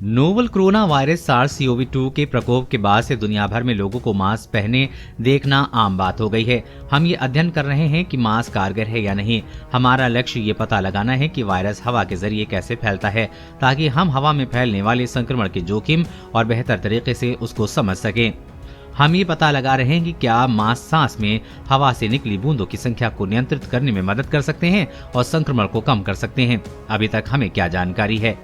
Novel corona virus SARS-CoV-2 के प्रकोप के बाद से दुनिया भर में लोगों को मास्क पहने देखना आम बात हो गई है। हम ये अध्ययन कर रहे हैं कि मास्क कारगर है या नहीं। हमारा लक्ष्य ये पता लगाना है कि वायरस हवा के जरिए कैसे फैलता है, ताकि हम हवा में फैलने वाले संक्रमण के जोखिम और बेहतर तरीके से उसको समझ सकें। हम ये पता लगा रहे हैं कि क्या मास्क सांस में हवा से निकली बूंदों की संख्या को नियंत्रित करने में मदद कर सकते हैं और संक्रमण को कम कर सकते हैं। अभी तक हमें क्या जानकारी है?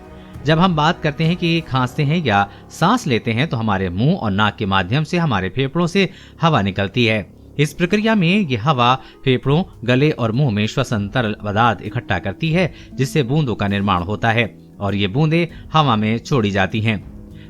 जब हम बात करते हैं कि खांसते हैं या सांस लेते हैं तो हमारे मुंह और नाक के माध्यम से हमारे फेफड़ों से हवा निकलती है। इस प्रक्रिया में ये हवा फेफड़ों, गले और मुंह में श्वसन तरल पदार्थ इकट्ठा करती है, जिससे बूंदों का निर्माण होता है और ये बूंदें हवा में छोड़ी जाती हैं।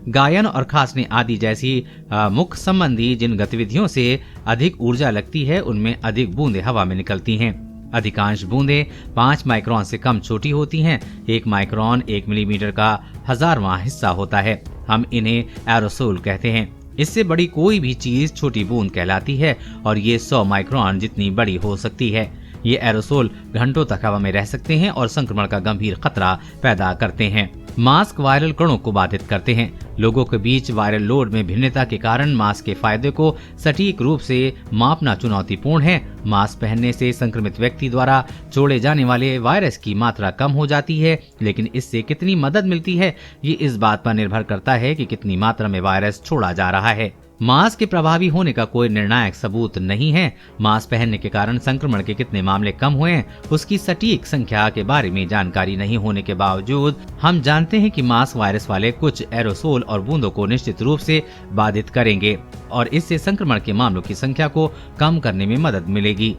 गायन और खांसने आदि जैसी मुख संबंधी जिन गतिविधियों से अधिक ऊर्जा लगती है, उनमें अधिक बूंदें हवा में निकलती हैं। अधिकांश बूंदें 5 माइक्रोन से कम छोटी होती हैं। 1 माइक्रोन 1 मिलीमीटर का 1000वां हिस्सा होता है। हम इन्हें एरोसोल कहते हैं। इससे बड़ी कोई भी चीज छोटी बूंद कहलाती है और ये 100 माइक्रोन जितनी बड़ी हो सकती है। ये एरोसोल घंटों तक हवा में रह सकते हैं और संक्रमण का गंभीर खतरा पैदा करते हैं। मास्क वायरल कणों को बाधित करते हैं। लोगों के बीच वायरल लोड में भिन्नता के कारण मास्क के फायदे को सटीक रूप से मापना चुनौतीपूर्ण है। मास्क पहनने से संक्रमित व्यक्ति द्वारा छोड़े जाने वाले वायरस की मात्रा कम हो जाती है, लेकिन इससे कितनी मदद मिलती है, ये इस बात पर निर्भर करता है कि कितनी मात्रा में वायरस छोड़ा जा रहा है। मास्क के प्रभावी होने का कोई निर्णायक सबूत नहीं है। मास्क पहनने के कारण संक्रमण के कितने मामले कम हुए हैं, उसकी सटीक संख्या के बारे में जानकारी नहीं होने के बावजूद हम जानते हैं कि मास्क वायरस वाले कुछ एरोसोल और बूंदों को निश्चित रूप से बाधित करेंगे और इससे संक्रमण के मामलों की संख्या को कम करने में मदद मिलेगी।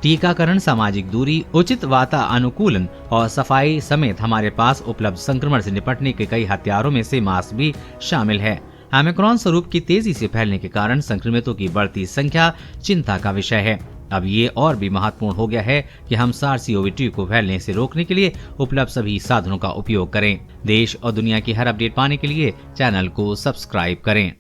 टीकाकरण, सामाजिक दूरी, उचित वातानुकूलन और सफाई समेत हमारे पास उपलब्ध संक्रमण से निपटने के कई हथियारों में से मास्क भी शामिल है। ओमिक्रॉन स्वरूप की तेजी से फैलने के कारण संक्रमितों की बढ़ती संख्या चिंता का विषय है। अब ये और भी महत्वपूर्ण हो गया है कि हम SARS-CoV-2 को फैलने से रोकने के लिए उपलब्ध सभी साधनों का उपयोग करें। देश और दुनिया की हर अपडेट पाने के लिए चैनल को सब्सक्राइब करें।